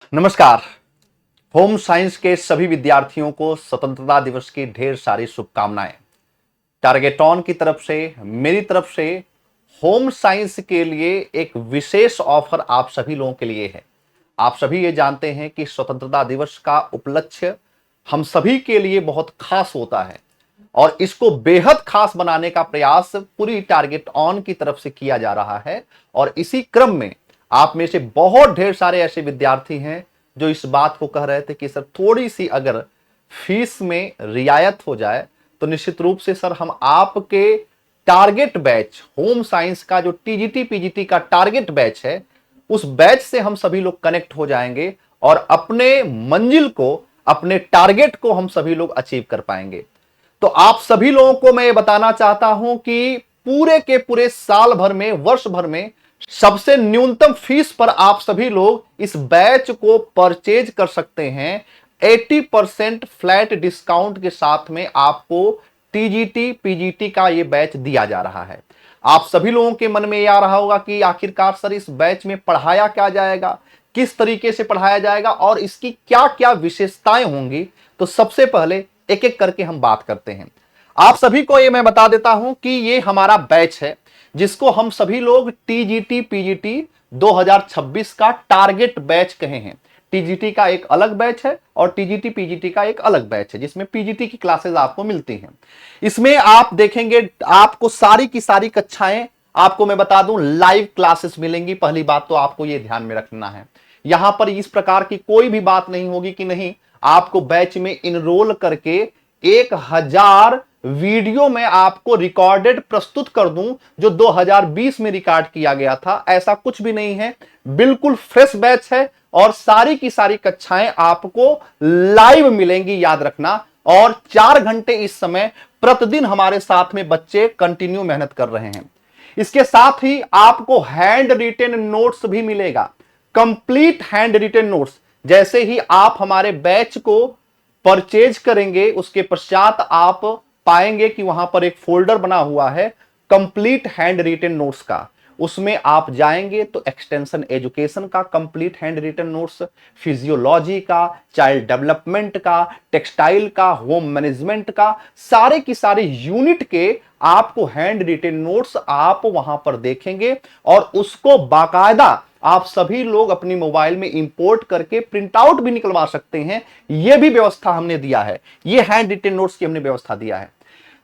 नमस्कार। Home science के सभी विद्यार्थियों को स्वतंत्रता दिवस की ढेर सारी शुभकामनाएं। टारगेटॉन की तरफ से, मेरी तरफ से होम साइंस के लिए एक विशेष ऑफर आप सभी लोगों के लिए है। आप सभी ये जानते हैं कि स्वतंत्रता दिवस का उपलक्ष्य हम सभी के लिए बहुत खास होता है और इसको बेहद खास बनाने का प्रयास पूरी टारगेट ऑन की तरफ से किया जा रहा है। और इसी क्रम में आप में से बहुत ढेर सारे ऐसे विद्यार्थी हैं जो इस बात को कह रहे थे कि सर थोड़ी सी अगर फीस में रियायत हो जाए तो निश्चित रूप से सर हम आपके टारगेट बैच होम साइंस का जो टीजीटी पीजीटी का टारगेट बैच है उस बैच से हम सभी लोग कनेक्ट हो जाएंगे और अपने मंजिल को, अपने टारगेट को हम सभी लोग अचीव कर पाएंगे। तो आप सभी लोगों को मैं ये बताना चाहता हूं कि पूरे के पूरे साल भर में, वर्ष भर में सबसे न्यूनतम फीस पर आप सभी लोग इस बैच को परचेज कर सकते हैं। 80% फ्लैट डिस्काउंट के साथ में आपको टीजीटी पीजीटी का यह बैच दिया जा रहा है। आप सभी लोगों के मन में यह आ रहा होगा कि आखिरकार सर इस बैच में पढ़ाया क्या जाएगा, किस तरीके से पढ़ाया जाएगा और इसकी क्या क्या विशेषताएं होंगी। तो सबसे पहले एक एक करके हम बात करते हैं। आप सभी को ये मैं बता देता हूं कि ये हमारा बैच है जिसको हम सभी लोग टीजीटी पीजीटी 2026 का टारगेट बैच कहे हैं। टीजीटी का एक अलग बैच है और टीजीटी पीजीटी का एक अलग बैच है जिसमें पीजीटी की क्लासेस आपको मिलती हैं। इसमें आप देखेंगे आपको सारी की सारी कक्षाएं, आपको मैं बता दूं, लाइव क्लासेस मिलेंगी। पहली बात तो आपको यह ध्यान में रखना है, यहां पर इस प्रकार की कोई भी बात नहीं होगी कि नहीं आपको बैच में इनरोल करके 1000 वीडियो में आपको रिकॉर्डेड प्रस्तुत कर दूं जो 2020 में रिकॉर्ड किया गया था। ऐसा कुछ भी नहीं है, बिल्कुल फ्रेश बैच है और सारी की सारी कक्षाएं आपको लाइव मिलेंगी, याद रखना। और 4 घंटे इस समय प्रतिदिन हमारे साथ में बच्चे कंटिन्यू मेहनत कर रहे हैं। इसके साथ ही आपको हैंड रिटेन नोट्स भी मिलेगा, कंप्लीट हैंड रिटेन नोट्स। जैसे ही आप हमारे बैच को परचेज करेंगे उसके पश्चात आप पाएंगे कि वहां पर एक फोल्डर बना हुआ है कंप्लीट हैंड रिटेन नोट्स का। उसमें आप जाएंगे तो एक्सटेंशन एजुकेशन का complete hand retain notes, physiology का, चाइल्ड डेवलपमेंट का, टेक्सटाइल का, होम मैनेजमेंट का, सारे की सारे यूनिट के आपको हैंड रिटेन नोट्स आप वहां पर देखेंगे और उसको बाकायदा आप सभी लोग अपनी मोबाइल में इंपोर्ट करके प्रिंट आउट भी निकलवा सकते हैं। यह भी व्यवस्था हमने दिया है, यह हैंड रिटेन नोट्स की हमने व्यवस्था दिया है।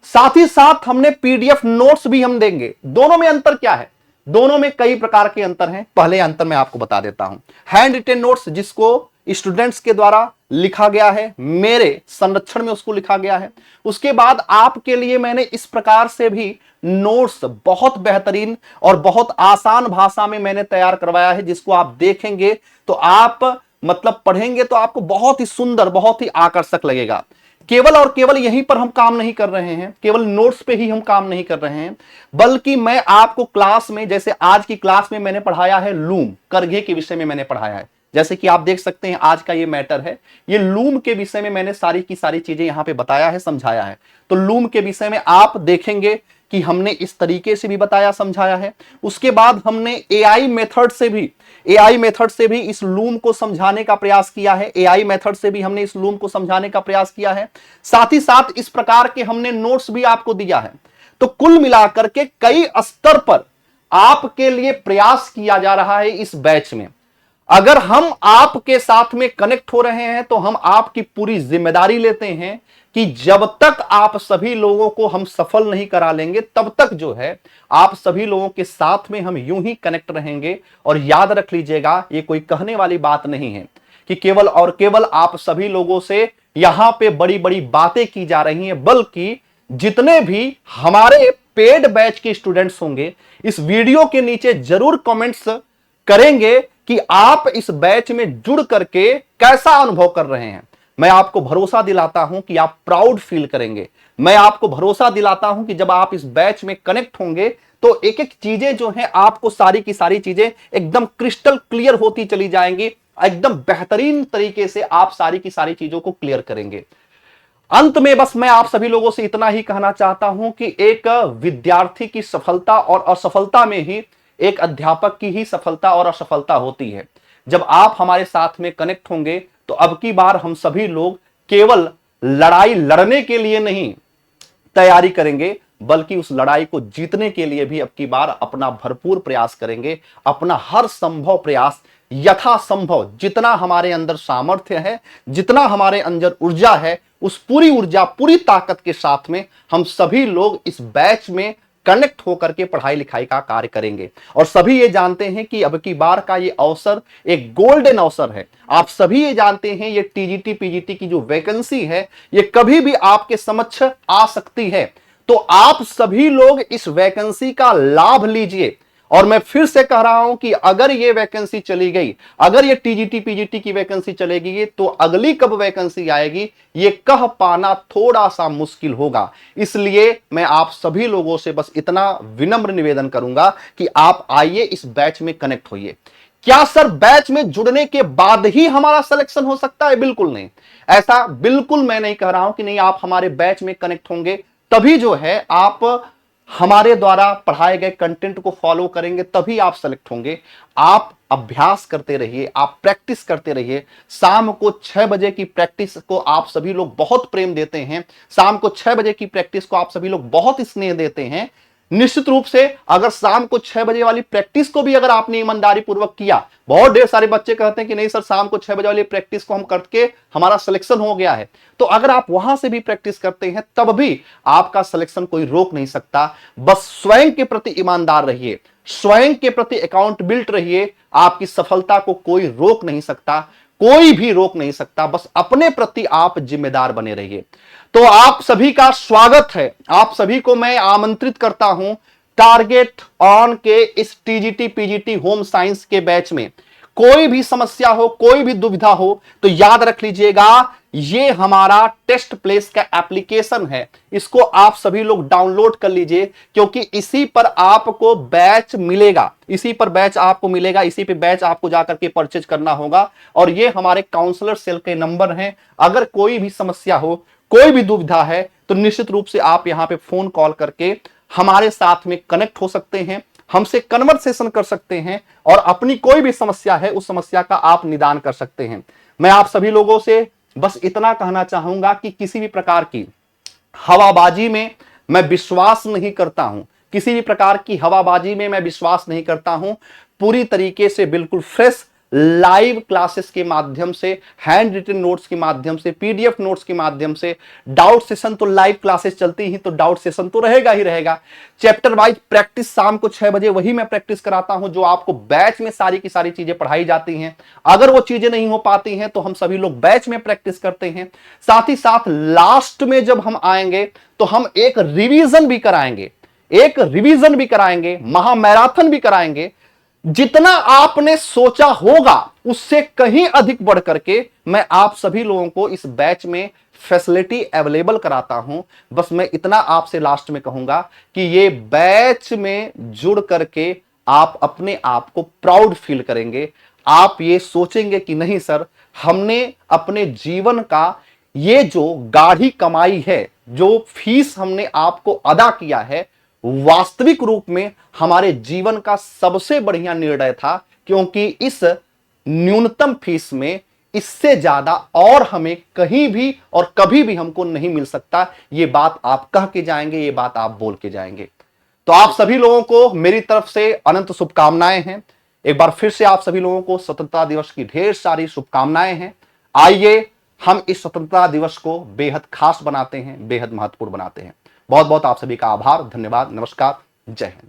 साथ ही साथ हमने पीडीएफ नोट्स भी हम देंगे। दोनों में अंतर क्या है? दोनों में कई प्रकार के अंतर हैं। पहले अंतर मैं आपको बता देता हूं। हैंड रिटेन नोट्स जिसको स्टूडेंट्स के द्वारा लिखा गया है, मेरे संरक्षण में उसको लिखा गया है। उसके बाद आपके लिए मैंने इस प्रकार से भी नोट्स बहुत बेहतरीन और बहुत आसान भाषा में मैंने तैयार करवाया है जिसको आप देखेंगे तो आप मतलब पढ़ेंगे तो आपको बहुत ही सुंदर, बहुत ही आकर्षक लगेगा। केवल और केवल यहीं पर हम काम नहीं कर रहे हैं, केवल नोट्स पे ही हम काम नहीं कर रहे हैं, बल्कि मैं आपको क्लास में, जैसे आज की क्लास में मैंने पढ़ाया है लूम, करघे के विषय में मैंने पढ़ाया है। जैसे कि आप देख सकते हैं आज का ये मैटर है, ये लूम के विषय में मैंने सारी की सारी चीजें यहां पे बताया है, समझाया है। तो लूम के विषय में आप देखेंगे कि हमने इस तरीके से भी बताया, समझाया है। उसके बाद हमने एआई मेथड से भी इस लूम को समझाने का प्रयास किया है। एआई मेथड से भी हमने इस लूम को समझाने का प्रयास किया है। साथ ही साथ इस प्रकार के हमने नोट्स भी आपको दिया है। तो कुल मिलाकर के कई स्तर पर आपके लिए प्रयास किया जा रहा है इस बैच में। अगर हम आपके साथ में कनेक्ट हो रहे हैं तो हम आपकी पूरी जिम्मेदारी लेते हैं कि जब तक आप सभी लोगों को हम सफल नहीं करा लेंगे तब तक जो है आप सभी लोगों के साथ में हम यूं ही कनेक्ट रहेंगे। और याद रख लीजिएगा, ये कोई कहने वाली बात नहीं है कि केवल और केवल आप सभी लोगों से यहां पे बड़ी बड़ी बातें की जा रही हैं, बल्कि जितने भी हमारे पेड बैच के स्टूडेंट्स होंगे इस वीडियो के नीचे जरूर कमेंट्स करेंगे कि आप इस बैच में जुड़ करके कैसा अनुभव कर रहे हैं। मैं आपको भरोसा दिलाता हूं कि आप प्राउड फील करेंगे। मैं आपको भरोसा दिलाता हूं कि जब आप इस बैच में कनेक्ट होंगे तो एक एक चीजें जो हैं आपको सारी की सारी चीजें एकदम क्रिस्टल क्लियर होती चली जाएंगी। एकदम बेहतरीन तरीके से आप सारी की सारी चीजों को क्लियर करेंगे। अंत में बस मैं आप सभी लोगों से इतना ही कहना चाहता हूं कि एक विद्यार्थी की सफलता और असफलता में ही एक अध्यापक की ही सफलता और असफलता होती है। जब आप हमारे साथ में कनेक्ट होंगे तो अब की बार हम सभी लोग केवल लड़ाई लड़ने के लिए नहीं तैयारी करेंगे, बल्कि उस लड़ाई को जीतने के लिए भी अब की बार अपना भरपूर प्रयास करेंगे। अपना हर संभव प्रयास, यथासंभव जितना हमारे अंदर सामर्थ्य है, जितना हमारे अंदर ऊर्जा है, उस पूरी ऊर्जा, पूरी ताकत के साथ में हम सभी लोग इस बैच में कनेक्ट होकर के पढ़ाई लिखाई का कार्य करेंगे। और सभी ये जानते हैं कि अब की बार का ये अवसर एक गोल्डन अवसर है। आप सभी ये जानते हैं ये टीजीटी पीजीटी की जो वैकेंसी है ये कभी भी आपके समक्ष आ सकती है। तो आप सभी लोग इस वैकेंसी का लाभ लीजिए। और मैं फिर से कह रहा हूं कि अगर ये वैकेंसी चली गई, अगर ये टीजीटी पीजीटी की वैकेंसी चलेगी, तो अगली कब वैकेंसी आएगी ये कह पाना थोड़ा सा मुश्किल होगा। इसलिए मैं आप सभी लोगों से बस इतना विनम्र निवेदन करूंगा कि आप आइए, इस बैच में कनेक्ट होइए। क्या सर बैच में जुड़ने के बाद ही हमारा सिलेक्शन हो सकता है? बिल्कुल नहीं, ऐसा बिल्कुल मैं नहीं कह रहा हूं कि नहीं आप हमारे बैच में कनेक्ट होंगे तभी जो है आप हमारे द्वारा पढ़ाए गए कंटेंट को फॉलो करेंगे, तभी आप सेलेक्ट होंगे। आप अभ्यास करते रहिए, आप प्रैक्टिस करते रहिए। शाम को 6 बजे की प्रैक्टिस को आप सभी लोग बहुत प्रेम देते हैं, शाम को 6 बजे की प्रैक्टिस को आप सभी लोग बहुत स्नेह देते हैं। निश्चित रूप से अगर शाम को 6 बजे वाली प्रैक्टिस को भी अगर आपने ईमानदारी पूर्वक किया, बहुत ढेर सारे बच्चे कहते हैं कि नहीं सर शाम को 6 बजे वाली प्रैक्टिस को हम करके हमारा सिलेक्शन हो गया है, तो अगर आप वहां से भी प्रैक्टिस करते हैं तब भी आपका सिलेक्शन कोई रोक नहीं सकता। बस स्वयं के प्रति ईमानदार रहिए, स्वयं के प्रति अकाउंटेबिलिटी रहिए, आपकी सफलता को कोई रोक नहीं सकता, कोई भी रोक नहीं सकता। बस अपने प्रति आप जिम्मेदार बने रहिए। तो आप सभी का स्वागत है, आप सभी को मैं आमंत्रित करता हूं टारगेट ऑन के इस टीजीटी पीजीटी होम साइंस के बैच में। कोई भी समस्या हो, कोई भी दुविधा हो तो याद रख लीजिएगा, ये हमारा टेस्ट प्लेस का एप्लीकेशन है, इसको आप सभी लोग डाउनलोड कर लीजिए, क्योंकि इसी पर आपको बैच मिलेगा, इसी पर बैच आपको मिलेगा, इसी पे बैच आपको जाकर के परचेज करना होगा। और ये हमारे काउंसलर सेल के नंबर हैं। अगर कोई भी समस्या हो, कोई भी दुविधा है तो निश्चित रूप से आप यहां पे फोन कॉल करके हमारे साथ में कनेक्ट हो सकते हैं, हमसे कन्वर्सेशन कर सकते हैं और अपनी कोई भी समस्या है उस समस्या का आप निदान कर सकते हैं। मैं आप सभी लोगों से बस इतना कहना चाहूंगा कि किसी भी प्रकार की हवाबाजी में मैं विश्वास नहीं करता हूं, किसी भी प्रकार की हवाबाजी में मैं विश्वास नहीं करता हूं। पूरी तरीके से बिल्कुल फ्रेश लाइव क्लासेस के माध्यम से, हैंड रिटन नोट्स के माध्यम से, पीडीएफ नोट्स के माध्यम से, डाउट सेशन तो लाइव क्लासेस चलती ही तो डाउट सेशन तो रहेगा ही रहेगा। चैप्टर वाइज प्रैक्टिस शाम को 6 बजे वही मैं प्रैक्टिस कराता हूं जो आपको बैच में सारी की सारी चीजें पढ़ाई जाती हैं। अगर वो चीजें नहीं हो पाती हैं तो हम सभी लोग बैच में प्रैक्टिस करते हैं। साथ ही साथ लास्ट में जब हम आएंगे तो हम एक रिवीजन भी कराएंगे, एक रिवीजन भी कराएंगे, महा मैराथन भी कराएंगे। जितना आपने सोचा होगा उससे कहीं अधिक बढ़ करके मैं आप सभी लोगों को इस बैच में फैसिलिटी अवेलेबल कराता हूं। बस मैं इतना आपसे लास्ट में कहूंगा कि ये बैच में जुड़ करके आप अपने आप को प्राउड फील करेंगे। आप ये सोचेंगे कि नहीं सर, हमने अपने जीवन का ये जो गाढ़ी कमाई है, जो फीस हमने आपको अदा किया है, वास्तविक रूप में हमारे जीवन का सबसे बढ़िया निर्णय था, क्योंकि इस न्यूनतम फीस में इससे ज्यादा और हमें कहीं भी और कभी भी हमको नहीं मिल सकता। ये बात आप कह के जाएंगे, ये बात आप बोल के जाएंगे। तो आप सभी लोगों को मेरी तरफ से अनंत शुभकामनाएं हैं। एक बार फिर से आप सभी लोगों को स्वतंत्रता दिवस की ढेर सारी शुभकामनाएं हैं। आइए हम इस स्वतंत्रता दिवस को बेहद खास बनाते हैं, बेहद महत्वपूर्ण बनाते हैं। बहुत बहुत आप सभी का आभार, धन्यवाद, नमस्कार, जय हिंद।